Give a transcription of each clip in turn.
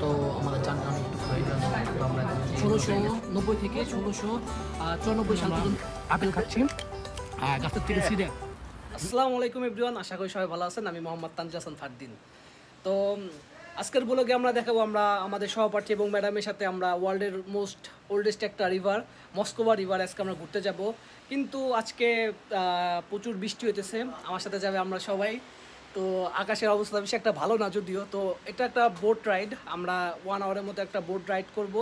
তো আমাদের চার নাম একটু হয়ে গেল। তো আমরা 1690 থেকে 1694 সাল পর্যন্ত আপেল খাচ্ছি গাছের থেকে ছিঁড়ে। আসসালামু আলাইকুম এভরিওয়ান, আশা করি সবাই ভালো আছেন। আমি মোহাম্মদ তানজিল হাসান ফারদিন। তো আজকের ব্লগে আমরা দেখাবো আমরা আমাদের সহপাঠী এবং ম্যাডামের সাথে আমরা ওয়ার্ল্ডের মোস্ট ওল্ডেস্ট একটা রিভার মস্কোবা রিভার আজকে আমরা ঘুরতে যাব। কিন্তু আজকে প্রচুর বৃষ্টি হইতেছে, আমার সাথে যাবে আমরা সবাই। তো আকাশের অবস্থা বেশি একটা ভালো না যদিও। তো এটা একটা বোট রাইড, আমরা 1 আওয়ারের মতো একটা বোট রাইড করব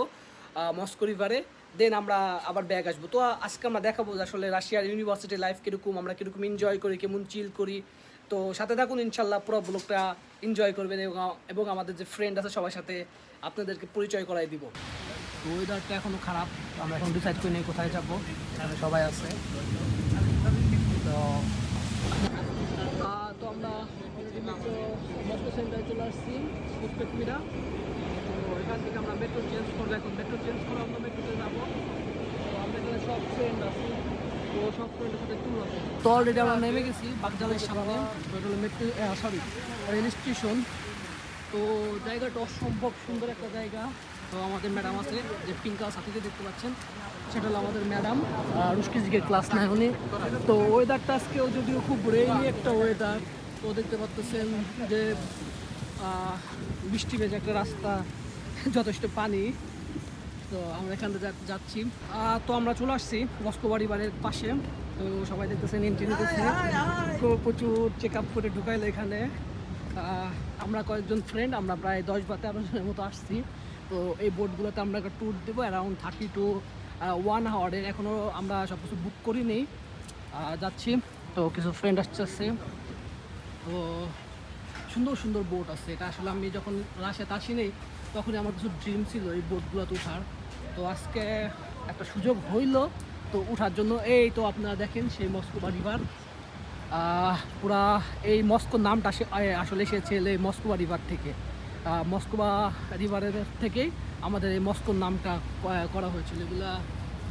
মস্কো রিভারে, দেন আমরা আবার ব্যাগ আসবো। তো আজকে আমরা দেখাবো যে আসলে রাশিয়ার ইউনিভার্সিটি লাইফ কীরকম, আমরা কীরকম এনজয় করি, কেমন চিল করি। তো সাথে থাকুন, ইনশাল্লাহ পুরো ব্লগটা এনজয় করবেন এবং আমাদের যে ফ্রেন্ড আছে সবার সাথে আপনাদেরকে পরিচয় করাই দিব। তো ওয়েদারটা এখনও খারাপ, আমরা এখন ডিসাইড করি নিই কোথায় যাবো, এখানে সবাই আছে। তো আমরা অলরেডি মস্কো সেন্টারে চলে আসছি, উজবেকিরা। তো এখান থেকে আমরা মেট্রো চেঞ্জ করবো, এখন মেট্রো চেঞ্জ করে আমরা মেট্রোতে যাবো। তো আমরা এখানে সব ফ্রেন্ড আছি, তো সব ফ্রেন্ডের সাথে ট্যুর আছে। তো অলরেডি আমরা নেমে গেছি বাগদালের সামনে, মেট্রো রেল স্টেশন। তো জায়গাটা অসম্ভব সুন্দর একটা জায়গা। তো আমাদের ম্যাডাম আছে, যে পিঙ্কা সাথীতে দেখতে পাচ্ছেন, সেটা হলো আমাদের ম্যাডাম, রুশকিজিকের ক্লাস নেয় উনি। তো ওয়েদারটা আজকেও যদিও খুব রেইনি একটা ওয়েদার। তো দেখতে পাচ্ছেন যে বৃষ্টি ভেজা একটা রাস্তা, যথেষ্ট পানি। তো আমরা এখান থেকে যাচ্ছি। তো আমরা চলে আসছি মস্কোবা রিভারের পাশে। তো সবাই দেখতেছেন এন্ট্রি নিতেছে, তো প্রচুর চেক আপ করে ঢুকাইলো এখানে। আমরা কয়েকজন ফ্রেন্ড, আমরা প্রায় 10 বা 13 জনের মতো আসছি। তো এই বোটগুলোতে আমরা একটা ট্যুর দেবো অ্যারাউন্ড 30 to 1 আওয়ারের। এখনও আমরা সব কিছু বুক করিনি, যাচ্ছি। তো কিছু ফ্রেন্ড আসছে। তো সুন্দর সুন্দর বোট আছে। এটা আসলে আমি যখন রাশিয়াতে আসিনি তখনই আমার কিছু ড্রিম ছিল এই বোটগুলোতে ওঠার। তো আজকে একটা সুযোগ হইল তো ওঠার জন্য। এই তো আপনারা দেখেন সেই মস্কোবা রিভার। পুরা এই মস্কোর নামটা আসলে এসেছে এই মস্কোবা রিভার থেকে। মস্কোবা রিভারের থেকেই আমাদের এই মস্কোর নামটা করা হয়েছিল। এগুলা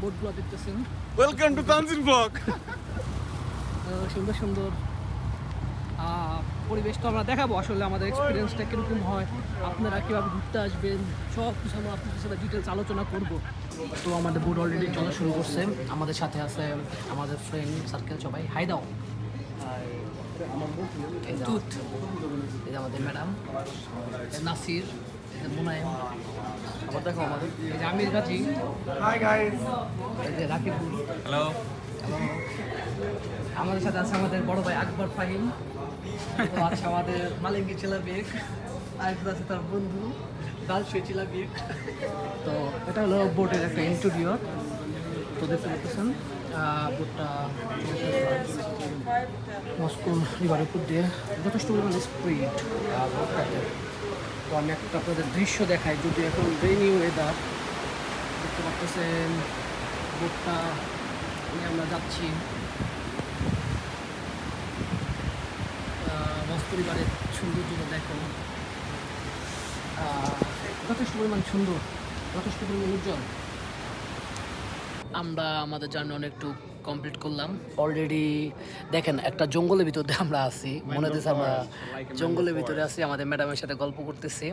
বোটগুলো দেখতেছেন। Welcome to Tanzil blog. সুন্দর সুন্দর পরিবেশটা আমরা দেখাবো, আসলে আমাদের এক্সপিরিয়েন্সটা কীরকম হয়, আপনারা কীভাবে ঘুরতে আসবেন, সব কিছু আমরা আপনাদের সাথে ডিটেলস আলোচনা করব। তো আমাদের বোট অলরেডি চলা শুরু করছে, আমাদের সাথে আছে আমাদের ফ্রেন্ড সার্কেল সবাই। হাই দাও। এই যে আমাদের ম্যাডাম নাসির, এই যে মুনায়েম, আবার দেখো আমাদের এই যে আমির গাজী, হাই গাইস, এই যে রাকিবুল, হ্যালো। আমাদের সাথে আছে আমাদের বড় ভাই আকবর ফাহিম, তো আছে আমাদের মালিঙ্গি চিলাবিক, আর আছে তার বন্ধু দালশে চিলাবিক। তো এটা হলো বোটের একটা ইন্টেরিয়র। তো দেখতে পাচ্ছেন বোটটা মস্কো রিভারের উপর দিয়ে যথেষ্ট পরিমাণে স্পিড বোটটাতে। তো আমি একটা আপনাদের দৃশ্য দেখাই, যদি এখন রেইনি ওয়েদার দেখতে পাচ্ছেন বোটটা নিয়ে আমরা যাচ্ছি মস্কো রিভারের সৌন্দর্যটা দেখো, যথেষ্ট পরিমাণ সুন্দর, যথেষ্ট পরিমাণ উজ্জ্বল। আমরা আমাদের জার্নি অনেকটু কমপ্লিট করলাম অলরেডি। দেখেন একটা জঙ্গলের ভিতরে আমরা আছি, মনে হচ্ছে আমরা জঙ্গলের ভিতরে আছি, আমাদের ম্যাডামের সাথে গল্প করতেছি।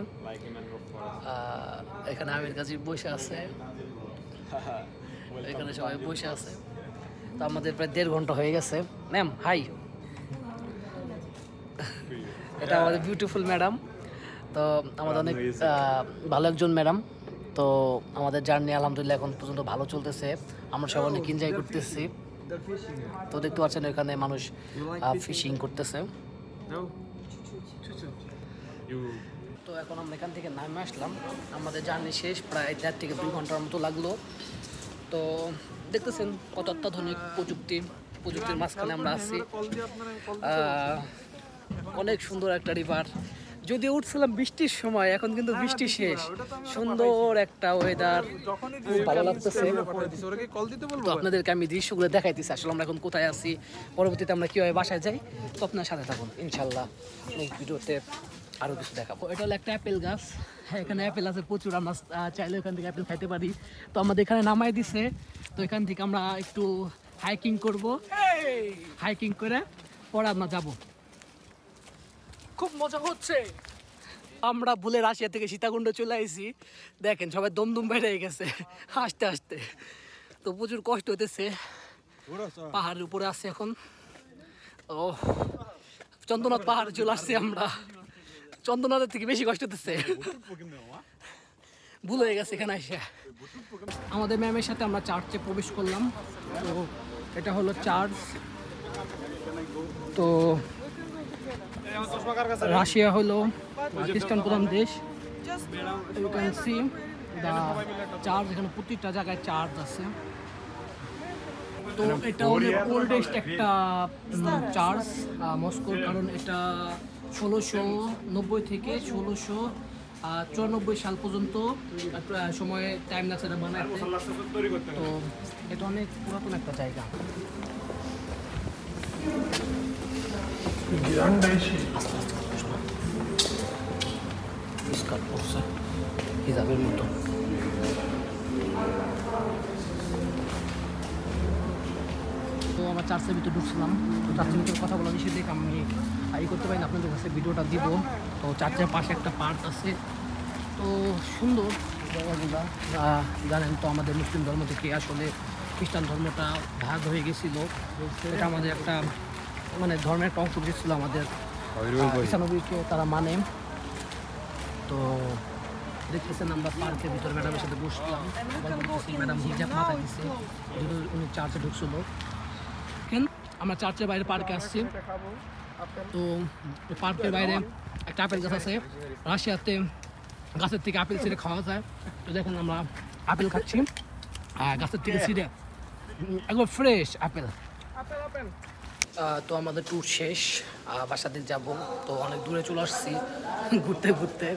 এখানে আমির কাছে বসে আছে, এখানে সবাই বসে আছে। তো আমাদের প্রায় 1.5 ঘন্টা হয়ে গেছে। ম্যাম হাই, এটা আমাদের বিউটিফুল ম্যাডাম। তো আমাদের অনেক ভালো একজন ম্যাডাম। তো আমাদের জার্নি আলহামদুলিল্লাহ এখন পর্যন্ত ভালো চলতেছে, আমরা সবাই অনেক এনজয় করতেছি। তো দেখতে পাচ্ছেন এখানে মানুষ ফিশিং করতেছে। তো এখন আমরা এখান থেকে নামে আসলাম, আমাদের জার্নি শেষ, প্রায় 1.5 থেকে 2 ঘন্টার মতো লাগলো। তো দেখতেছেন কত অত্যাধুনিক প্রযুক্তির মাঝখানে আমরা আছি। অনেক সুন্দর একটা রিভার, যদি উঠছিলাম বৃষ্টির সময়, এখন কিন্তু বৃষ্টি শেষ, সুন্দর একটা ওয়েদার, খুব ভালো লাগতেছে। তো আপনাদেরকে আমি দৃশ্যগুলো দেখাইতেছি, আসলে আমরা এখন কোথায় আছি, পরবর্তীতে আমরা কীভাবে বাসায় যাই। তো আপনার সাথে থাকুন, ইনশাল্লাহ নেক্সট ভিডিওতে আরও কিছু দেখাবো। এটা হলো একটা অ্যাপেল গাছ, হ্যাঁ এখানে অ্যাপেল আছে প্রচুর, আমরা চাইলে এখান থেকে অ্যাপেল খাইতে পারি। তো আমাদের এখানে নামাই দিছে, তো এখান থেকে আমরা একটু হাইকিং করব, হাইকিং করে পরে আমরা যাবো। খুব মজা হচ্ছে। আমরা ভুলে রাশিয়া থেকে সীতাকুণ্ড চলে আইছি। দেখেন সবাই দমদম বেড়ে গেছে হাসতে হাসতে। তো প্রচুর কষ্ট হইতেছে, পাহাড়ের উপরে আছে এখন। ও চন্দ্রনাথ পাহাড়ে চলে আসছি আমরা, চন্দ্রনাথের থেকে বেশি কষ্ট হতেছে, ভুল হয়ে গেছে এখানে এসে। আমাদের ম্যামের সাথে আমরা চার্চে প্রবেশ করলাম। তো এটা হলো চার্চ। তো রাশিয়া হলো খ্রিস্টান প্রধান দেশ। You can see the church, এখানে প্রতিটা জায়গায় চার্চ আছে। তো এটা হলো ওল্ডেস্ট একটা চার্চ মস্কোর, কারণ এটা 1690 থেকে 1694 সাল পর্যন্ত সময় টাইম লাগছে এটা বানাতে। তো এটা অনেক পুরাতন একটা জায়গা। হিসাবের মতো তো আমার চার্চের ভিতরে ঢুকছিলাম। তো চার্চের ভিতরে কথা বলা নিষেধ, দেখ আমি করতে পারি না, আপনাদের কাছে ভিডিওটা দিব। তো চার্চের পাশে একটা পার্ক আছে, তো সুন্দর জায়গাগুলো। জানেন তো আমাদের মুসলিম ধর্ম থেকে আসলে খ্রিস্টান ধর্মটা ভাগ হয়ে গেছিলো। এটা আমাদের একটা মানে ধর্মের একটা অংশ ছিল আমাদের, খ্রিস্টানবিকে তারা মানে। তো দেখতেছেন আমরা পার্কের ভিতরে ম্যাডামের সাথে বসলাম, ম্যাডাম হিজাব মাথায় দিচ্ছে, যেহেতু উনি চার্চে ঢুকছিল। কেন আমরা চার্চের বাইরে পার্কে আসছি। তো পার্কের বাইরে একটা আপেল গাছ আছে। রাশিয়াতে গাছের থেকে আপেল ছিঁড়ে খাওয়া যায়। তো দেখুন আমরা আপেল খাচ্ছি গাছের থেকে ছিঁড়ে, একবার ফ্রেশ আপেল। তো আমাদের ট্যুর শেষ, বাসার দিক যাবো। তো অনেক দূরে চলে আসছি ঘুরতে ঘুরতে,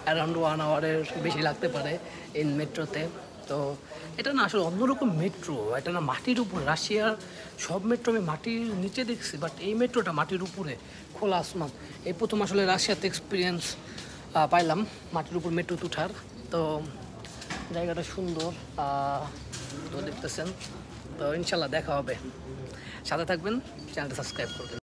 অ্যারাউন্ড 1 আওয়ারের বেশি লাগতে পারে এই মেট্রোতে। তো এটা না আসলে অন্যরকম মেট্রো, এটা না মাটির উপর। রাশিয়ার সব মেট্রো আমি মাটির নিচে দেখছি, বাট এই মেট্রোটা মাটির উপরে, খোলা আসমান। এই প্রথম আসলে রাশিয়াতে এক্সপিরিয়েন্স পাইলাম মাটির উপর মেট্রোতে উঠার। তো জায়গাটা সুন্দর, তো দেখতেছেন। তো ইনশাল্লাহ দেখা হবে, সাথে থাকবেন, চ্যানেলটা সাবস্ক্রাইব করবেন।